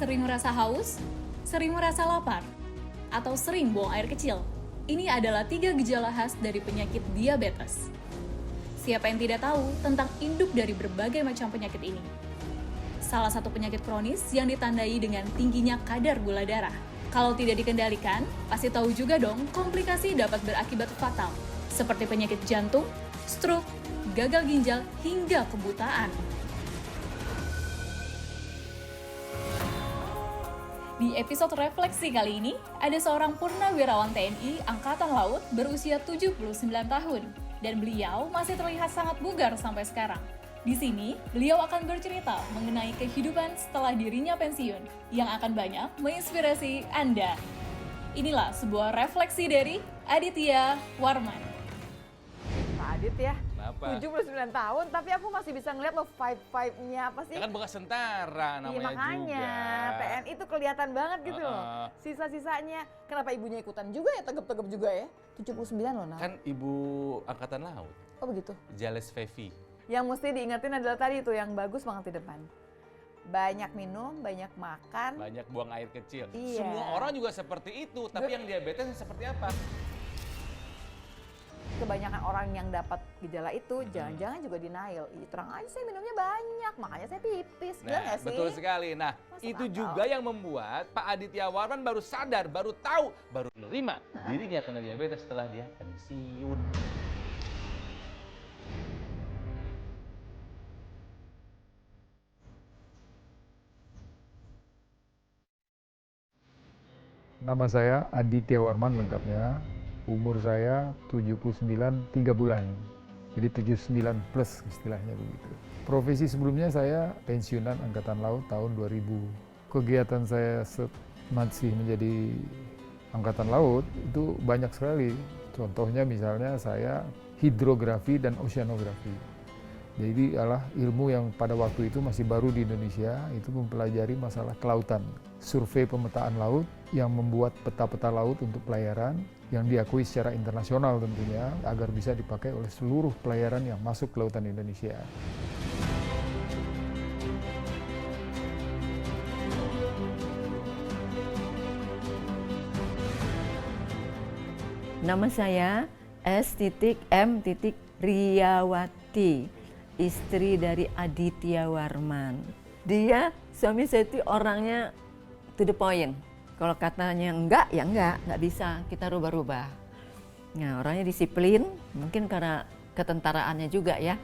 Sering merasa haus? Sering merasa lapar? Atau sering buang air kecil? Ini adalah 3 gejala khas dari penyakit diabetes. Siapa yang tidak tahu tentang induk dari berbagai macam penyakit ini? Salah satu penyakit kronis yang ditandai dengan tingginya kadar gula darah. Kalau tidak dikendalikan, pasti tahu juga dong komplikasi dapat berakibat fatal, seperti penyakit jantung, stroke, gagal ginjal, hingga kebutaan. Di episode refleksi kali ini, ada seorang purnawirawan TNI Angkatan Laut berusia 79 tahun, dan beliau masih terlihat sangat bugar sampai sekarang. Di sini, beliau akan bercerita mengenai kehidupan setelah dirinya pensiun, yang akan banyak menginspirasi Anda. Inilah sebuah refleksi dari Aditya Warman. Pak Adit ya, Kenapa? 79 tahun, tapi aku masih bisa ngeliat lo vibe-nya apa sih? Ya kan bekas tentara namanya Iya makanya, juga. TNI itu kelihatan banget gitu loh. Sisa-sisanya, kenapa ibunya ikutan juga ya, tegap-tegap juga ya? 79 loh, Nah. Kan ibu angkatan laut, Oh begitu? Jales Fevi. Yang mesti diingetin adalah tadi itu, yang bagus banget di depan. Banyak minum, banyak makan. Banyak buang air kecil. Iya. Semua orang juga seperti itu, tapi yang diabetes seperti apa? Kebanyakan orang yang dapat gejala itu, jangan-jangan juga denial. Ih, terang aja saya minumnya banyak, makanya saya pipis. Bener Nah, nggak sih? betul sekali. Nah, Masuk itu akal. juga yang membuat Pak Aditya Warman baru sadar, baru tahu, baru menerima dirinya kena diabetes setelah dia pensiun. Nama saya Aditya Warman lengkapnya, umur saya 79 3 bulan, jadi 79 plus istilahnya begitu. Profesi sebelumnya saya pensiunan Angkatan Laut tahun 2000. Kegiatan saya masih menjadi Angkatan Laut itu banyak sekali. Contohnya misalnya saya hidrografi dan oceanografi. Jadi adalah ilmu yang pada waktu itu masih baru di Indonesia, itu mempelajari masalah kelautan. Survei pemetaan laut yang membuat peta-peta laut untuk pelayaran yang diakui secara internasional tentunya agar bisa dipakai oleh seluruh pelayaran yang masuk ke lautan Indonesia. Nama saya S.M. Riyawati, istri dari Aditya Warman. Dia, suami saya itu orangnya to the point. Kalau katanya enggak, ya enggak bisa, kita rubah-rubah. Nah, orangnya disiplin, mungkin karena ketentaraannya juga ya.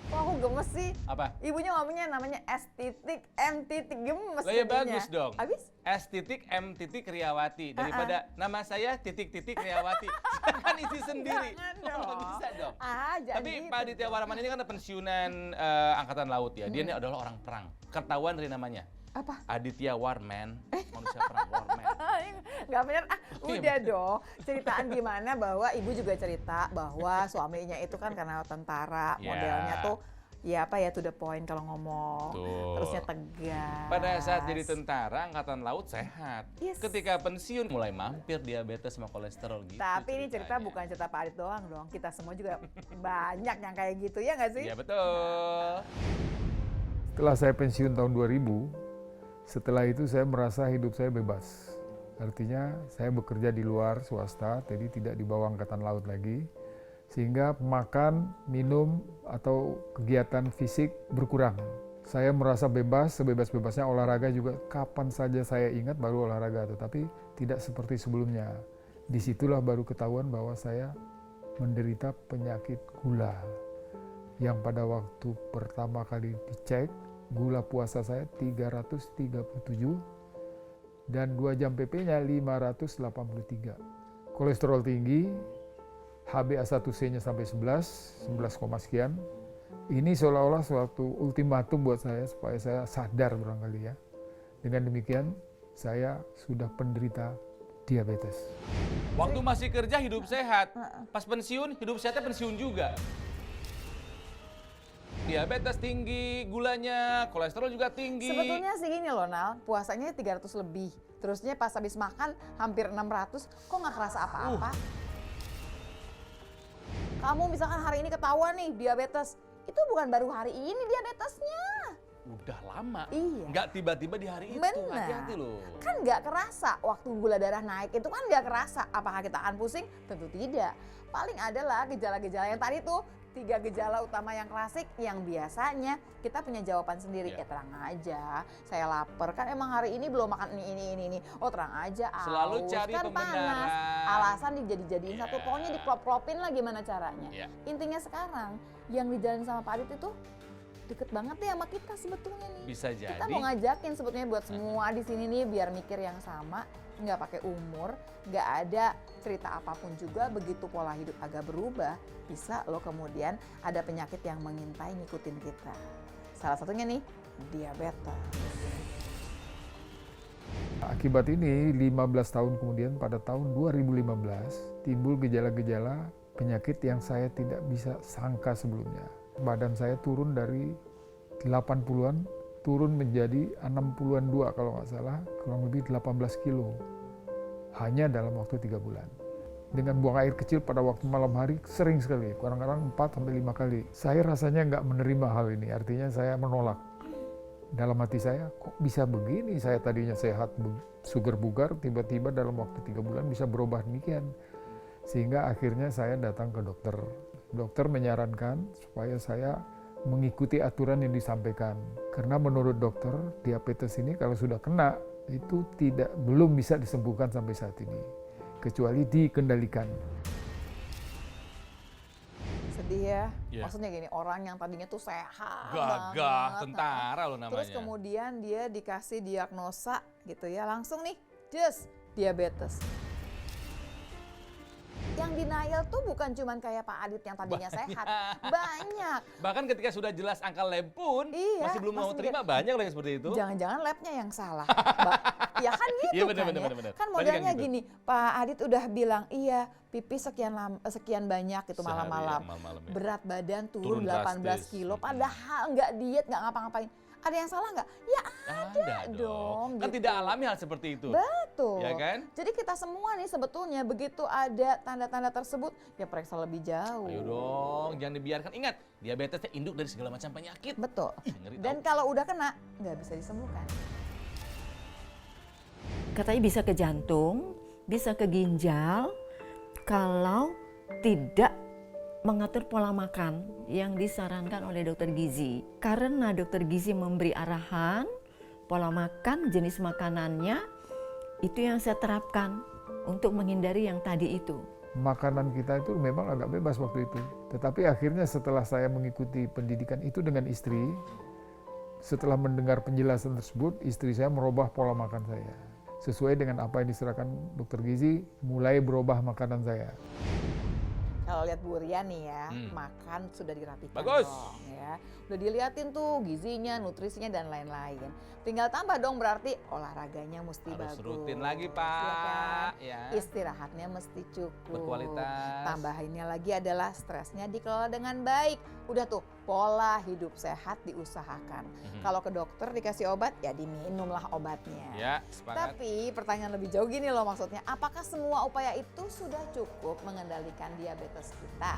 Kok aku gemes sih? Apa? Ibunya ngomongnya namanya S.M. gemes. Lah ya jadinya. bagus dong. Habis? S.M. Riyawati daripada nama saya Riyawati. Kan isi sendiri. Jangan Oh, dong. bisa dong. Jangan Tapi gitu. Pak Aditya Warman ini kan pensiunan Angkatan Laut ya. Dia ini adalah orang perang. Ketahuan dari namanya. Apa? Aditya Warman, manusia perang Warman. Nggak bener, Iya, udah dong. Ceritaan gimana bahwa ibu juga cerita bahwa suaminya itu kan karena tentara, Ya. modelnya tuh ya apa ya, to the point kalau ngomong. Betul. Terusnya tegas. Pada saat jadi tentara Angkatan Laut sehat. Yes. Ketika pensiun mulai mampir diabetes sama kolesterol gitu. Tapi ini cerita ceritanya. bukan cerita Pak Adit doang dong. Kita semua juga banyak yang kayak gitu, ya nggak sih? Iya betul. Setelah saya pensiun tahun 2000, setelah itu saya merasa hidup saya bebas. Artinya saya bekerja di luar swasta, jadi tidak di bawah Angkatan Laut lagi. Sehingga makan, minum, atau kegiatan fisik berkurang. Saya merasa bebas, sebebas-bebasnya olahraga juga kapan saja saya ingat baru olahraga. Tetapi tidak seperti sebelumnya. Disitulah baru ketahuan bahwa saya menderita penyakit gula. Yang pada waktu pertama kali dicek, gula puasa saya 337 dan 2 jam PP-nya 583. Kolesterol tinggi, HbA1c-nya sampai 11 sekian. Ini seolah-olah suatu ultimatum buat saya supaya saya sadar barangkali ya. Dengan demikian, saya sudah penderita diabetes. Waktu masih kerja hidup sehat, pas pensiun hidup sehatnya pensiun juga. Diabetes tinggi, gulanya, kolesterol juga tinggi. Sebetulnya sih gini loh Nal, puasanya 300 lebih. Terusnya pas habis makan hampir 600, kok nggak kerasa apa-apa? Kamu misalkan hari ini ketahuan nih diabetes, itu bukan baru hari ini diabetesnya. Udah lama. Iya. Nggak tiba-tiba di hari itu. Benar. Hati-hati loh. Kan nggak kerasa waktu gula darah naik itu kan nggak kerasa. Apakah kita akan pusing? Tentu tidak. Paling adalah gejala-gejala yang tadi tuh 3 gejala utama yang klasik yang biasanya kita punya jawaban sendiri. Ya. Ya terang aja, saya lapar kan emang hari ini belum makan ini. Oh terang aja, Selalu aus, cari kan pembenaran. panas. Alasan dijadiin Ya. satu, pokoknya diklop-klopin lah gimana caranya. Ya. Intinya sekarang yang dijalanin sama Pak Adit itu deket banget deh sama kita sebetulnya nih. Bisa jadi. Kita mau ngajakin sebetulnya buat semua di sini nih biar mikir yang sama, nggak pakai umur, nggak ada cerita apapun juga. Begitu pola hidup agak berubah, bisa loh kemudian ada penyakit yang mengintai ngikutin kita. Salah satunya nih diabetes. Akibat ini 15 tahun kemudian pada tahun 2015 timbul gejala-gejala penyakit yang saya tidak bisa sangka sebelumnya. Badan saya turun dari 80-an turun menjadi 60-an 2 kalau nggak salah, kurang lebih 18 kilo hanya dalam waktu 3 bulan. Dengan buang air kecil pada waktu malam hari sering sekali, kadang-kadang 4-5 kali. Saya rasanya nggak menerima hal ini, artinya saya menolak. Dalam hati saya, kok bisa begini? Saya tadinya sehat, sugar bugar, tiba-tiba dalam waktu 3 bulan bisa berubah demikian. Sehingga akhirnya saya datang ke dokter. Dokter menyarankan supaya saya mengikuti aturan yang disampaikan. Karena menurut dokter, diabetes ini kalau sudah kena, itu belum bisa disembuhkan sampai saat ini. Kecuali dikendalikan. Sedih ya. Iya. Maksudnya gini, orang yang tadinya tuh sehat Gagah, banget. tentara loh namanya. Terus kemudian dia dikasih diagnosa gitu ya, langsung nih, diabetes. Yang denial tuh bukan cuman kayak Pak Adit yang tadinya sehat, banyak. Bahkan ketika sudah jelas angka lab pun, Iya, masih belum mau masih terima, banyak loh yang seperti itu. Jangan-jangan labnya yang salah. Ya kan gitu Iya, bener, kan bener, ya. bener, bener. Kan Tadi kan modelnya gitu. gini, Pak Adit udah bilang, iya pipis sekian banyak gitu Sehari, malam-malam. malam-malam ya. Berat badan Turun turun 18 drastis. kilo, padahal nggak diet, nggak ngapa-ngapain. Ada yang salah nggak? Ya Ada dong, Kan gitu. tidak alami hal seperti itu. betul. Ya kan? Jadi kita semua nih sebetulnya begitu ada tanda-tanda tersebut, ya periksa lebih jauh. Ayo dong, jangan dibiarkan. Ingat, diabetes itu induk dari segala macam penyakit. Betul. Ih, ngeri Dan tau. kalau udah kena, nggak bisa disembuhkan. Katanya bisa ke jantung, bisa ke ginjal, kalau tidak mengatur pola makan yang disarankan oleh dokter gizi. Karena dokter gizi memberi arahan, pola makan, jenis makanannya, itu yang saya terapkan untuk menghindari yang tadi itu. Makanan kita itu memang agak bebas waktu itu. Tetapi akhirnya setelah saya mengikuti pendidikan itu dengan istri, setelah mendengar penjelasan tersebut, istri saya merubah pola makan saya. Sesuai dengan apa yang diserahkan dokter gizi, mulai berubah makanan saya. Kalau lihat Bu Rian nih ya, Hmm. makan sudah dirapikan Bagus. dong ya. Udah diliatin tuh gizinya, nutrisinya dan lain-lain. Tinggal tambah dong berarti olahraganya mesti Harus bagus. rutin lagi, ya Pak. kan? Ya. Istirahatnya mesti cukup. Berkualitas. Tambahinnya lagi adalah stresnya dikelola dengan baik. Udah tuh, pola hidup sehat diusahakan. Kalau ke dokter dikasih obat, ya diminumlah obatnya. Ya, sepakat. Tapi pertanyaan lebih jauh gini loh maksudnya, apakah semua upaya itu sudah cukup mengendalikan diabetes kita?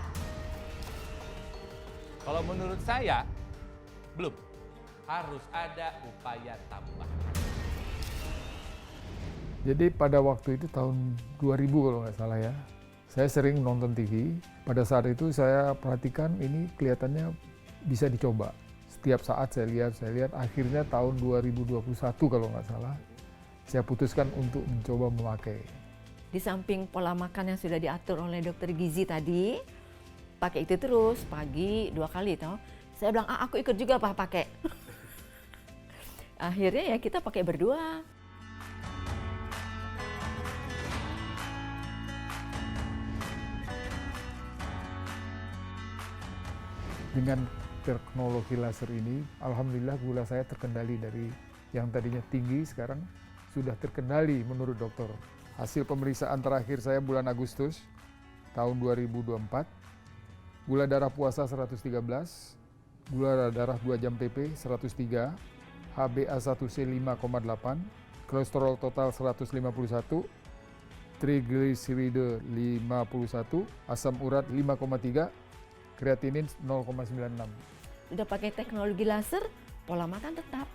Kalau menurut saya, belum. Harus ada upaya tambah. Jadi pada waktu itu tahun 2000 kalau nggak salah ya, saya sering nonton TV. Pada saat itu saya perhatikan ini kelihatannya bisa dicoba. Setiap saat saya lihat, akhirnya tahun 2021 kalau nggak salah, saya putuskan untuk mencoba memakai. Di samping pola makan yang sudah diatur oleh dokter gizi tadi, pakai itu terus, pagi 2 kali toh. Saya bilang, aku ikut juga Pak pakai. Akhirnya ya kita pakai berdua. Dengan teknologi laser ini, alhamdulillah gula saya terkendali dari yang tadinya tinggi sekarang sudah terkendali menurut dokter. Hasil pemeriksaan terakhir saya bulan Agustus tahun 2024, gula darah puasa 113, gula darah 2 jam PP 103, HbA1c 5,8, kolesterol total 151, trigliseride 51, asam urat 5,3, kreatinin 0,96. Udah pakai teknologi laser, pola makan tetap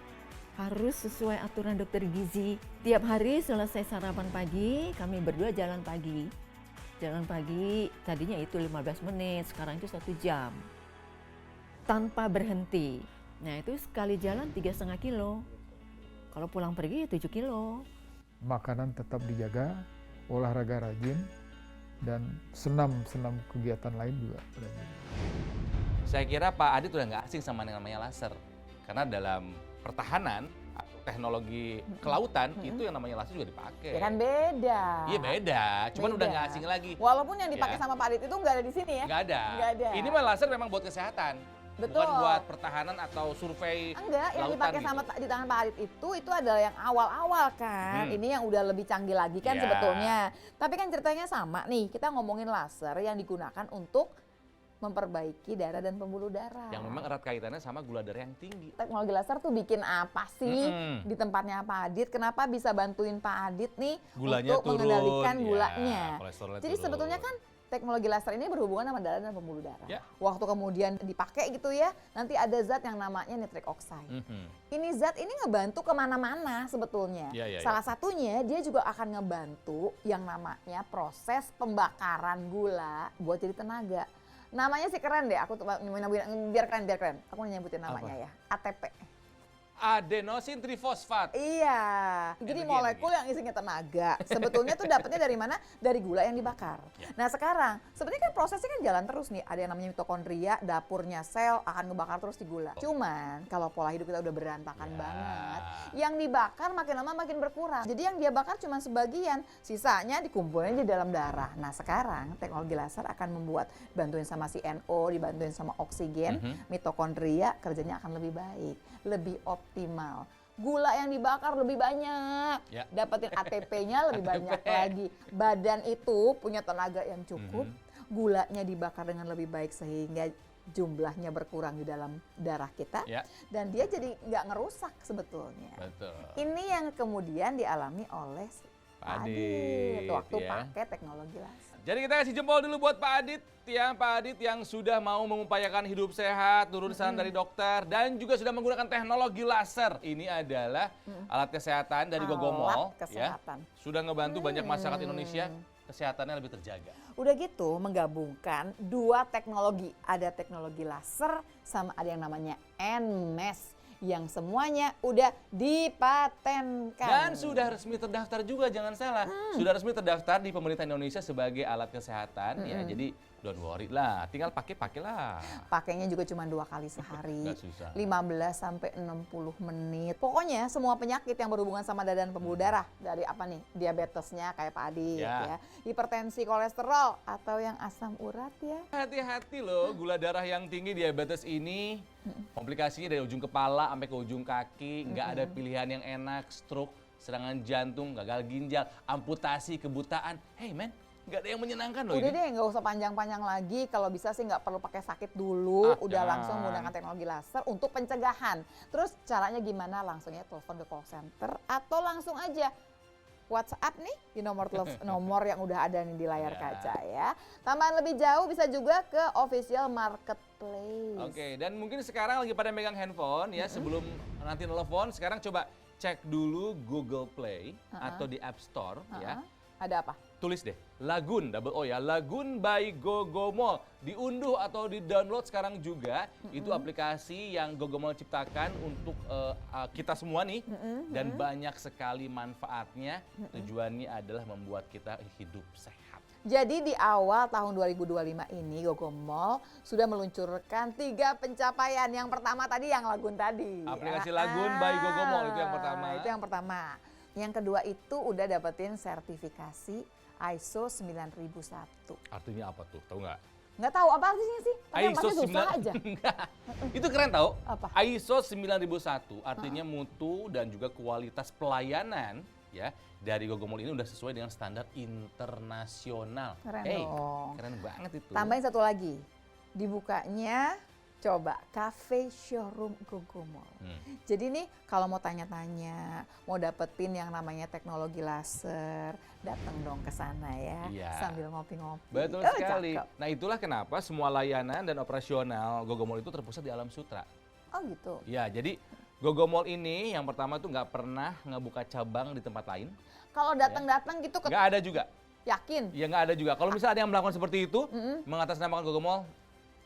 harus sesuai aturan dokter gizi. Tiap hari selesai sarapan pagi, kami berdua jalan pagi. Jalan pagi tadinya itu 15 menit, sekarang itu 1 jam. Tanpa berhenti. Nah itu sekali jalan 3,5 kilo. Kalau pulang pergi 7 kilo. Makanan tetap dijaga, olahraga rajin, dan senam kegiatan lain juga rajin. Saya kira Pak Adit udah nggak asing sama yang namanya laser. Karena dalam pertahanan atau teknologi kelautan itu yang namanya laser juga dipakai. Ya kan beda. Iya beda, cuman Beda. udah nggak asing lagi. Walaupun yang dipakai Ya. sama Pak Adit itu nggak ada di sini ya. Nggak ada. Nggak ada. Ini mah laser memang buat kesehatan. Betul. Bukan buat pertahanan atau survei Enggak, yang lautan dipakai gitu. sama di tangan Pak Adit itu adalah yang awal-awal kan. Ini yang udah lebih canggih lagi kan Ya. sebetulnya. Tapi kan ceritanya sama nih, kita ngomongin laser yang digunakan untuk memperbaiki darah dan pembuluh darah. Yang memang erat kaitannya sama gula darah yang tinggi. Teknologi laser tuh bikin apa sih Mm-mm. di tempatnya Pak Adit? Kenapa bisa bantuin Pak Adit nih Gulanya untuk turun, mengendalikan ya, gulanya? kolesterolnya Jadi turun. sebetulnya kan teknologi laser ini berhubungan sama darah dan pembuluh darah. Ya. Waktu kemudian dipakai gitu ya, nanti ada zat yang namanya nitric oxide. Ini zat ini ngebantu kemana-mana sebetulnya. Ya, ya, ya. Salah satunya dia juga akan ngebantu yang namanya proses pembakaran gula buat jadi tenaga. Namanya sih keren deh, aku tuh biar keren. Aku nyebutin namanya ya, ATP. Adenosin trifosfat. Iya, jadi Energi, molekul yang isinya tenaga. Sebetulnya tuh dapetnya dari mana? Dari gula yang dibakar. Ya. Nah sekarang, sebenarnya kan prosesnya kan jalan terus nih. Ada yang namanya mitokondria, dapurnya sel akan ngebakar terus di gula. Cuman kalau pola hidup kita udah berantakan Ya. banget, yang dibakar makin lama makin berkurang. Jadi yang dia bakar cuma sebagian, sisanya dikumpulin di dalam darah. Nah sekarang teknologi laser akan membuat bantuin sama si NO, dibantuin sama oksigen, mitokondria kerjanya akan lebih baik, lebih optimal. Gula yang dibakar lebih banyak, Ya. dapetin ATP-nya lebih banyak lagi. Badan itu punya tenaga yang cukup, gulanya dibakar dengan lebih baik sehingga jumlahnya berkurang di dalam darah kita, Ya, dan dia jadi nggak ngerusak sebetulnya. betul. Ini yang kemudian dialami oleh Pak Adit Adit, waktu ya. pakai teknologi laser. Jadi kita kasih jempol dulu buat Pak Adit ya, Pak Adit yang sudah mau mengupayakan hidup sehat, turun saran dari dokter dan juga sudah menggunakan teknologi laser. Ini adalah alat kesehatan dari Gogomol Alat kesehatan. ya. Sudah ngebantu banyak masyarakat Indonesia kesehatannya lebih terjaga. Udah gitu menggabungkan dua teknologi. Ada teknologi laser sama ada yang namanya NMES yang semuanya udah dipatenkan. Dan sudah resmi terdaftar juga, jangan salah. Sudah resmi terdaftar di pemerintah Indonesia sebagai alat kesehatan ya. Jadi don't worry lah, tinggal pakailah. Pakainya juga cuma 2 kali sehari. Nggak susah. 15 sampai 60 menit. Pokoknya semua penyakit yang berhubungan sama darah dan pembuluh darah, dari apa nih? Diabetesnya kayak Pak Adit Ya. ya. Hipertensi, kolesterol atau yang asam urat ya. Hati-hati loh, gula darah yang tinggi diabetes ini komplikasinya dari ujung kepala sampai ke ujung kaki, nggak ada pilihan yang enak, stroke, serangan jantung, gagal ginjal, amputasi, kebutaan. Hey man, nggak ada yang menyenangkan loh Udah ini. deh, nggak usah panjang-panjang lagi. Kalau bisa sih nggak perlu pakai sakit dulu. Udah jangan. langsung menggunakan teknologi laser untuk pencegahan. Terus caranya gimana? Langsungnya telepon ke call center atau langsung aja WhatsApp nih di nomor yang udah ada nih di layar Ya. kaca ya. Tambahan lebih jauh bisa juga ke official marketplace. Oke, dan mungkin sekarang lagi pada megang handphone ya, sebelum nanti nelfon, sekarang coba cek dulu Google Play atau di App Store ya. Ada apa? Tulis deh, Lagun, double O ya, Lagun by Gogomol. Diunduh atau di-download sekarang juga, itu aplikasi yang Gogomol ciptakan untuk kita semua nih. Dan banyak sekali manfaatnya, tujuannya adalah membuat kita hidup sehat. Jadi di awal tahun 2025 ini Gogomol sudah meluncurkan 3 pencapaian. Yang pertama tadi yang Lagun tadi. Aplikasi Lagun by Gogomol itu yang pertama. Itu yang pertama. Yang kedua itu udah dapetin sertifikasi ISO 9001. Artinya apa tuh, tahu nggak? Nggak tahu apa artinya sih? Tapi yang pasti susah aja. Enggak. Itu keren tau. Apa? ISO 9001 artinya mutu dan juga kualitas pelayanan ya dari Gogomol ini udah sesuai dengan standar internasional. Keren Hey, dong. keren banget itu. Tambahin satu lagi. Dibukanya Coba cafe showroom Gogomol. Jadi nih kalau mau tanya-tanya, mau dapetin yang namanya teknologi laser, datang dong ke sana ya, Iya. sambil ngopi-ngopi. Betul Oh, sekali. cakep. Nah itulah kenapa semua layanan dan operasional Gogomol itu terpusat di Alam Sutra. Oh gitu. Ya, jadi Gogomol ini yang pertama tuh nggak pernah ngebuka cabang di tempat lain. Kalau datang-datang gitu Nggak ada juga. yakin Ya nggak ada juga. Kalau misalnya ada yang melakukan seperti itu, mengatasnamakan Gogomol,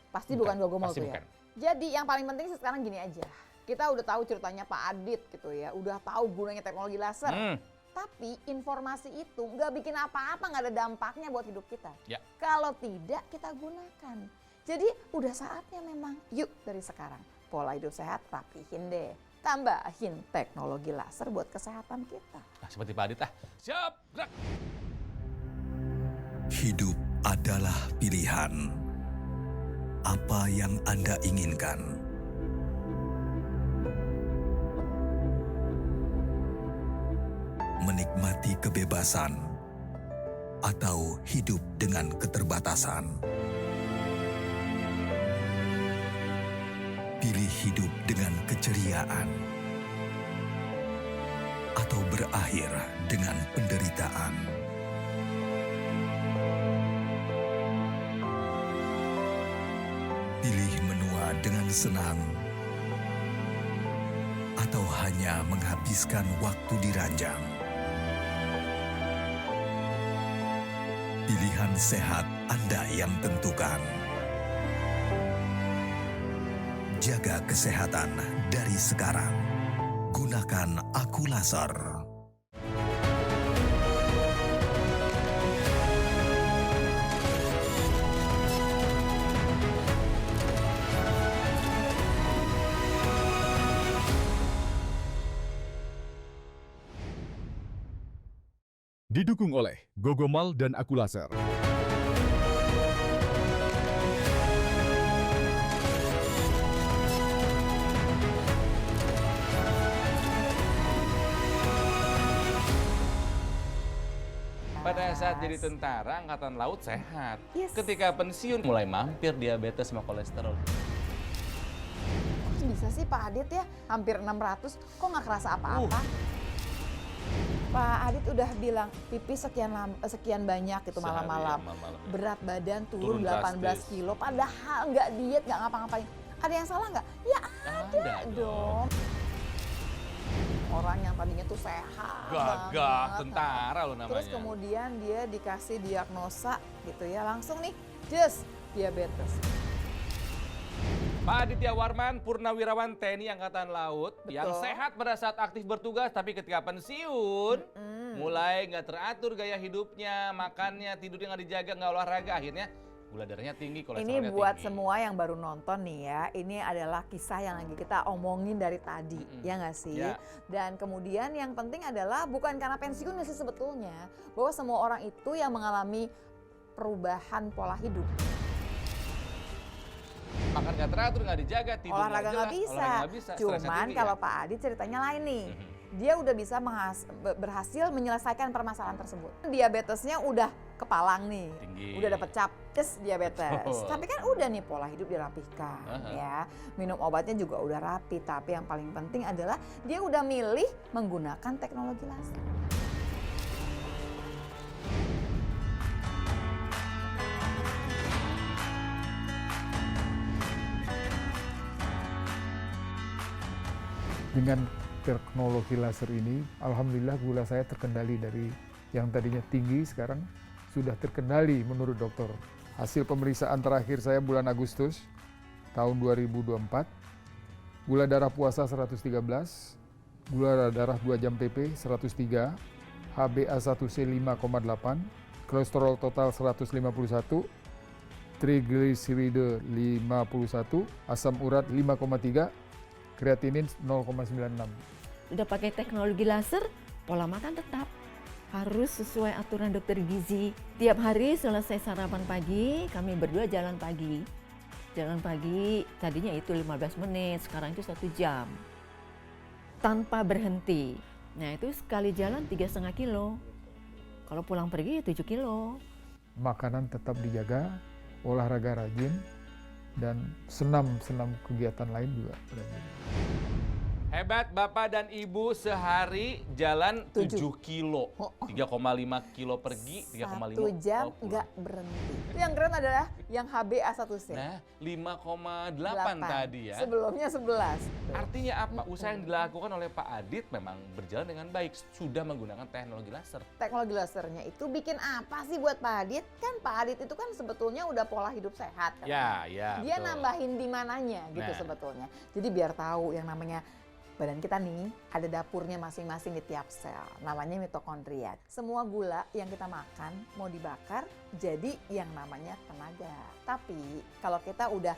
pasti bukan Gogomol pasti tuh ya. bukan. Jadi yang paling penting sih sekarang gini aja. Kita udah tahu ceritanya Pak Adit gitu ya, udah tahu gunanya teknologi laser. Tapi informasi itu nggak bikin apa-apa, nggak ada dampaknya buat hidup kita. Ya. Kalau tidak kita gunakan. Jadi udah saatnya memang, yuk dari sekarang pola hidup sehat rapihin deh. Tambahin teknologi laser buat kesehatan kita. Nah, seperti Pak Adit Siap, gerak. Hidup adalah pilihan. Apa yang Anda inginkan? Menikmati kebebasan atau hidup dengan keterbatasan? Pilih hidup dengan keceriaan atau berakhir dengan penderitaan. Pilih menua dengan senang atau hanya menghabiskan waktu di ranjang. Pilihan sehat Anda yang tentukan. Jaga kesehatan dari sekarang. Gunakan Aku Laser. Didukung oleh Gogomol dan Aku Laser. Pada saat jadi tentara, Angkatan Laut sehat. Yes. Ketika pensiun, mulai mampir diabetes sama kolesterol. Kok bisa sih Pak Adit ya, hampir 600, kok nggak kerasa apa-apa? Pak Adit udah bilang pipis sekian banyak gitu Sehari, malam-malam. ya, malam-malam, ya. Berat badan Turun turun 18 drastis. kilo, padahal nggak diet, nggak ngapa-ngapain. Ada yang salah nggak? Ya ada dong. Orang yang tadinya tuh sehat Gagah, banget. tentara lo namanya. Terus kemudian dia dikasih diagnosa gitu ya, langsung nih, just diabetes. Pak Aditya Warman, Purnawirawan TNI Angkatan Laut, Betul. yang sehat pada saat aktif bertugas, tapi ketika pensiun, mulai nggak teratur gaya hidupnya, makannya, tidurnya nggak dijaga, nggak olahraga, akhirnya gula darahnya tinggi, kolesterolnya Ini buat tinggi. semua yang baru nonton nih ya, ini adalah kisah yang lagi kita omongin dari tadi, ya nggak sih? Ya. Dan kemudian yang penting adalah bukan karena pensiun sih sebetulnya, bahwa semua orang itu yang mengalami perubahan pola hidup. Makan nggak teratur, nggak dijaga, tidur Olahraga nggak bisa. olahraga nggak bisa, stresnya Cuman tinggi, kalau ya. Pak Adit ceritanya lain nih. Dia udah bisa berhasil menyelesaikan permasalahan tersebut. Diabetesnya udah kepalang nih. Tinggi. Udah dapet cap, diabetes. Betul. Tapi kan udah nih pola hidup dirapihkan ya. Minum obatnya juga udah rapi, tapi yang paling penting adalah dia udah milih menggunakan teknologi laser. Dengan teknologi laser ini, alhamdulillah gula saya terkendali dari yang tadinya tinggi sekarang sudah terkendali menurut dokter. Hasil pemeriksaan terakhir saya bulan Agustus tahun 2024, gula darah puasa 113, gula darah 2 jam PP 103, HbA1c 5,8, kolesterol total 151, trigliserida 51, asam urat 5,3, kreatinin 0,96. Udah pakai teknologi laser, pola makan tetap harus sesuai aturan dokter gizi. Tiap hari selesai sarapan pagi, kami berdua jalan pagi. Jalan pagi tadinya itu 15 menit, sekarang itu 1 jam. Tanpa berhenti. Nah itu sekali jalan 3,5 kilo. Kalau pulang pergi 7 kilo. Makanan tetap dijaga, olahraga rajin, dan senam kegiatan lain juga berani. Hebat Bapak dan Ibu, sehari jalan 7 7 kilo. Oh. 3,5 kilo pergi, 3,5 1 jam pulang. nggak berhenti. Itu yang keren adalah yang HbA1c. Nah, 5,8 tadi ya. Sebelumnya 11. Artinya apa? Usaha yang dilakukan oleh Pak Adit memang berjalan dengan baik. Sudah menggunakan teknologi laser. Teknologi lasernya itu bikin apa sih buat Pak Adit? Kan Pak Adit itu kan sebetulnya udah pola hidup sehat kan. Ya, Dia betul. nambahin di mananya gitu Nah. sebetulnya. Jadi biar tahu yang namanya badan kita nih ada dapurnya masing-masing di tiap sel. Namanya mitokondria. Semua gula yang kita makan mau dibakar jadi yang namanya tenaga. Tapi kalau kita udah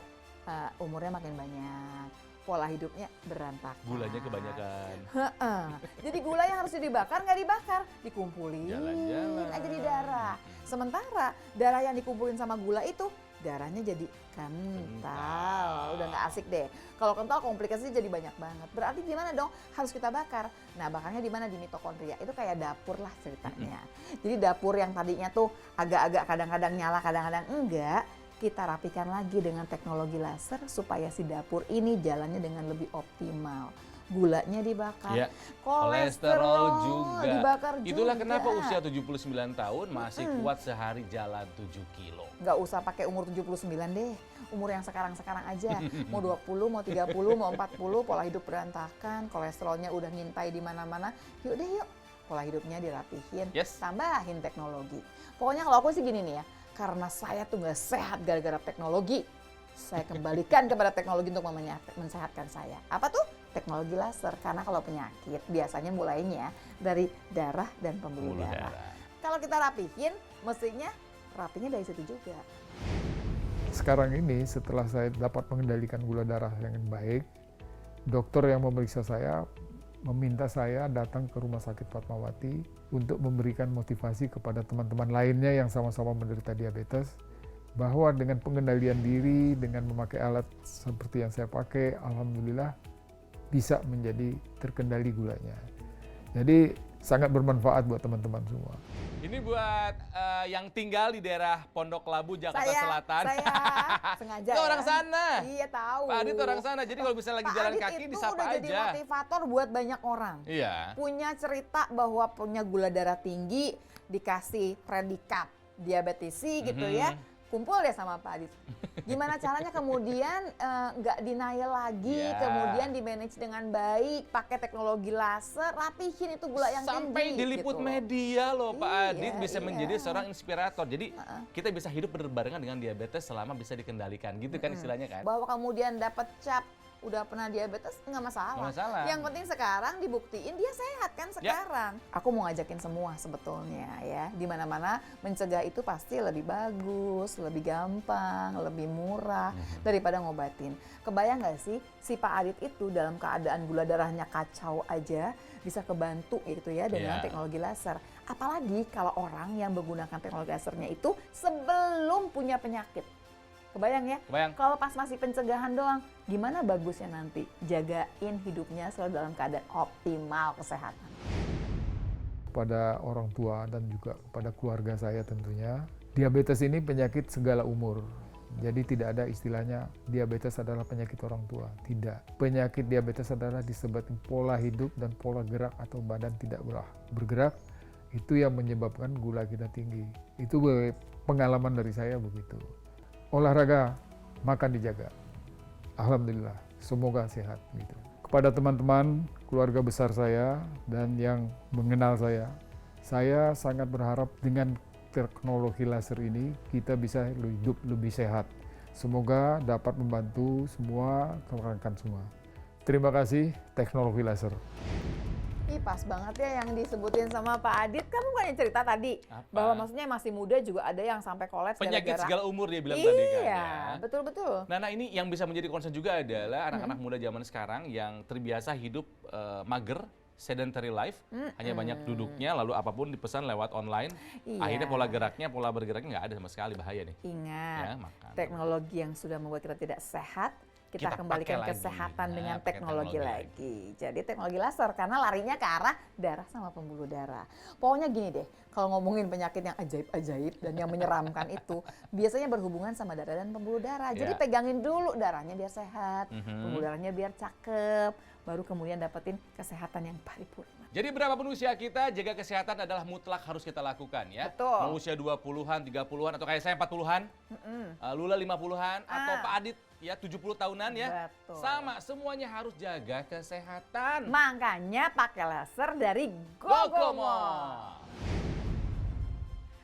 umurnya makin banyak, pola hidupnya berantakan. Gulanya kebanyakan. Heeh. Jadi gula yang harusnya dibakar nggak dibakar, dikumpulin Jalan-jalan. aja di darah. Sementara darah yang dikumpulin sama gula itu darahnya jadi kental. Udah nggak asik deh. Kalau kental komplikasinya jadi banyak banget. Berarti gimana dong? Harus kita bakar. Nah bakarnya di mana? Di mitokondria. Itu kayak dapur lah ceritanya. Jadi dapur yang tadinya tuh agak-agak kadang-kadang nyala, kadang-kadang enggak. Kita rapikan lagi dengan teknologi laser supaya si dapur ini jalannya dengan lebih optimal. Gulanya dibakar, Ya, kolesterol juga. dibakar Itulah juga. kenapa usia 79 tahun masih kuat sehari jalan 7 kilo. Nggak usah pakai umur 79 deh, umur yang sekarang-sekarang aja. Mau 20, mau 30, mau 40, pola hidup berantakan, kolesterolnya udah ngintai di mana-mana. Yuk deh yuk, pola hidupnya dirapihin, Yes. tambahin teknologi. Pokoknya kalau aku sih gini nih ya, karena saya tuh nggak sehat gara-gara teknologi, saya kembalikan kepada teknologi untuk mensehatkan saya. Apa tuh? Teknologi laser. Karena kalau penyakit biasanya mulainya dari darah dan pembuluh Pembuluh darah. darah. Kalau kita rapihin, mestinya rapinya dari situ juga. Sekarang ini setelah saya dapat mengendalikan gula darah dengan baik, dokter yang memeriksa saya meminta saya datang ke Rumah Sakit Fatmawati untuk memberikan motivasi kepada teman-teman lainnya yang sama-sama menderita diabetes, bahwa dengan pengendalian diri, dengan memakai alat seperti yang saya pakai, alhamdulillah bisa menjadi terkendali gulanya. Jadi sangat bermanfaat buat teman-teman semua. Ini buat yang tinggal di daerah Pondok Labu, Jakarta Selatan. Saya sengaja Itu orang sana. Iya tahu. Pak Adit orang sana. Jadi kalau bisa lagi Pak jalan Adit kaki itu disapa udah jadi aja. motivator buat banyak orang. Iya. Punya cerita bahwa punya gula darah tinggi, dikasih predikat diabetesi gitu ya. Kumpul deh sama Pak Adit. Gimana caranya kemudian nggak denial lagi, Ya. kemudian di manage dengan baik, pakai teknologi laser, rapihin itu gula yang Sampai tinggi. diliput gitu loh. media loh Pak Iya, Adit bisa iya. menjadi seorang inspirator. Jadi kita bisa hidup berbarengan dengan diabetes selama bisa dikendalikan gitu kan istilahnya kan. Bahwa kemudian dapat cap udah pernah diabetes nggak masalah. Nggak masalah. Yang penting sekarang dibuktiin dia sehat kan sekarang. Aku mau ngajakin semua sebetulnya ya. Di mana-mana mencegah itu pasti lebih bagus, lebih gampang, lebih murah daripada ngobatin. Kebayang nggak sih si Pak Adit itu dalam keadaan gula darahnya kacau aja bisa kebantu gitu ya dengan Iya. teknologi laser. Apalagi kalau orang yang menggunakan teknologi lasernya itu sebelum punya penyakit. Kebayang ya? Kebayang. Kalau pas masih pencegahan doang, gimana bagusnya nanti jagain hidupnya selalu dalam keadaan optimal kesehatan. Kepada orang tua dan juga kepada keluarga saya tentunya, diabetes ini penyakit segala umur. Jadi tidak ada istilahnya diabetes adalah penyakit orang tua. Tidak. Penyakit diabetes adalah disebabkan pola hidup dan pola gerak atau badan tidak bergerak. Itu yang menyebabkan gula kita tinggi. Itu pengalaman dari saya begitu. Olahraga, makan dijaga. Alhamdulillah, semoga sehat gitu. Kepada teman-teman, keluarga besar saya dan yang mengenal saya sangat berharap dengan teknologi laser ini kita bisa hidup lebih sehat. Semoga dapat membantu semua rekan-rekan semua. Terima kasih teknologi laser. Ih, pas banget ya yang disebutin sama Pak Adit. Kamu bukannya cerita tadi Apa? bahwa maksudnya masih muda juga ada yang sampai kolaps Penyakit gara-gara. segala umur dia bilang tadi kan. Iya, Ya. betul-betul. Nah, ini yang bisa menjadi concern juga adalah anak-anak muda zaman sekarang yang terbiasa hidup mager, sedentary life, hanya banyak duduknya, lalu apapun dipesan lewat online, Iya. akhirnya pola bergeraknya nggak ada sama sekali, bahaya nih. Ingat, Ya, makan. teknologi yang sudah membuat kita tidak sehat kita Kita kembalikan pakai lagi. kesehatan Nah, dengan pakai teknologi teknologi lagi. Jadi teknologi laser karena larinya ke arah darah sama pembuluh darah. Pokoknya gini deh, kalau ngomongin penyakit yang ajaib-ajaib dan yang menyeramkan itu biasanya berhubungan sama darah dan pembuluh darah. Jadi Ya. pegangin dulu darahnya biar sehat, Mhm. pembuluh darahnya biar cakep, baru kemudian dapetin kesehatan yang paripurna. Jadi berapapun usia kita, jaga kesehatan adalah mutlak harus kita lakukan ya. Betul. Mau usia 20-an, 30-an, atau kayak saya 40-an, Lula 50-an, atau Pak Adit ya 70 tahunan ya. Betul. Sama, semuanya harus jaga kesehatan. Makanya pakai laser dari Gogomo! Gogomol.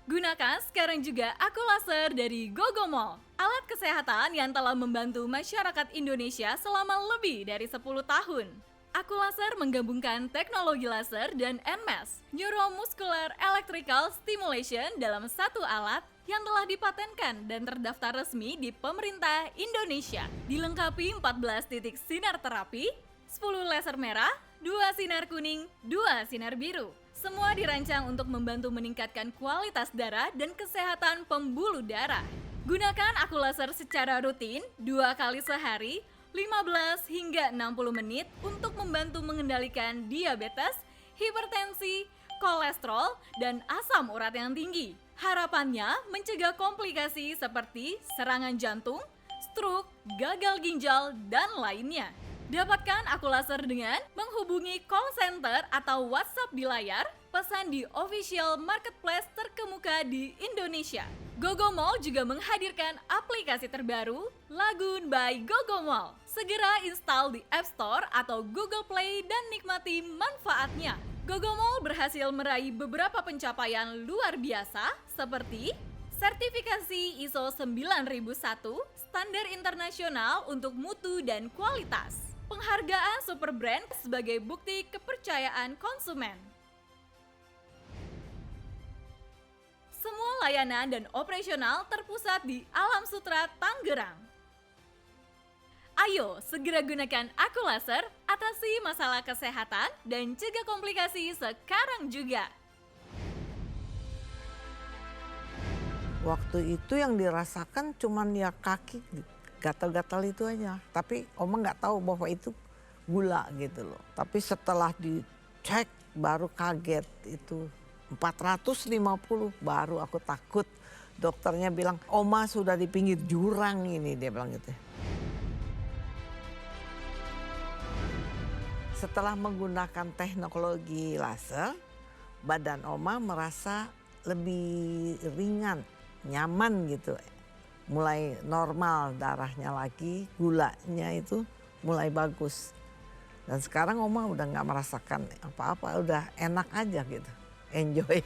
Gunakan sekarang juga Aku Laser dari Gogomol. Alat kesehatan yang telah membantu masyarakat Indonesia selama lebih dari 10 tahun. Aku Laser menggabungkan teknologi laser dan NMES, Neuromuscular Electrical Stimulation dalam satu alat yang telah dipatenkan dan terdaftar resmi di pemerintah Indonesia. Dilengkapi 14 titik sinar terapi, 10 laser merah, 2 sinar kuning, 2 sinar biru. Semua dirancang untuk membantu meningkatkan kualitas darah dan kesehatan pembuluh darah. Gunakan Aku Laser secara rutin 2 kali sehari, 15 hingga 60 menit untuk membantu mengendalikan diabetes, hipertensi, kolesterol, dan asam urat yang tinggi. Harapannya mencegah komplikasi seperti serangan jantung, stroke, gagal ginjal, dan lainnya. Dapatkan Aku Laser dengan menghubungi call center atau WhatsApp di layar, pesan di official marketplace terkemuka di Indonesia. Gogomol juga menghadirkan aplikasi terbaru, Lagun by Gogomol. Segera install di App Store atau Google Play dan nikmati manfaatnya. Gogomol berhasil meraih beberapa pencapaian luar biasa seperti sertifikasi ISO 9001, standar internasional untuk mutu dan kualitas. Penghargaan Super Brand sebagai bukti kepercayaan konsumen. Semua layanan dan operasional terpusat di Alam Sutra, Tangerang. Ayo segera gunakan Aku Laser, atasi masalah kesehatan dan cegah komplikasi sekarang juga. Waktu itu yang dirasakan cuman ya kaki gatal-gatal itu aja. Tapi Oma nggak tahu bahwa itu gula gitu loh. Tapi setelah dicek baru kaget itu 450 baru aku takut. Dokternya bilang, Oma sudah di pinggir jurang ini, dia bilang gitu. Setelah menggunakan teknologi laser, badan Oma merasa lebih ringan, nyaman gitu. Mulai normal darahnya lagi, gulanya itu mulai bagus. Dan sekarang Oma udah nggak merasakan apa-apa, udah enak aja gitu, enjoy.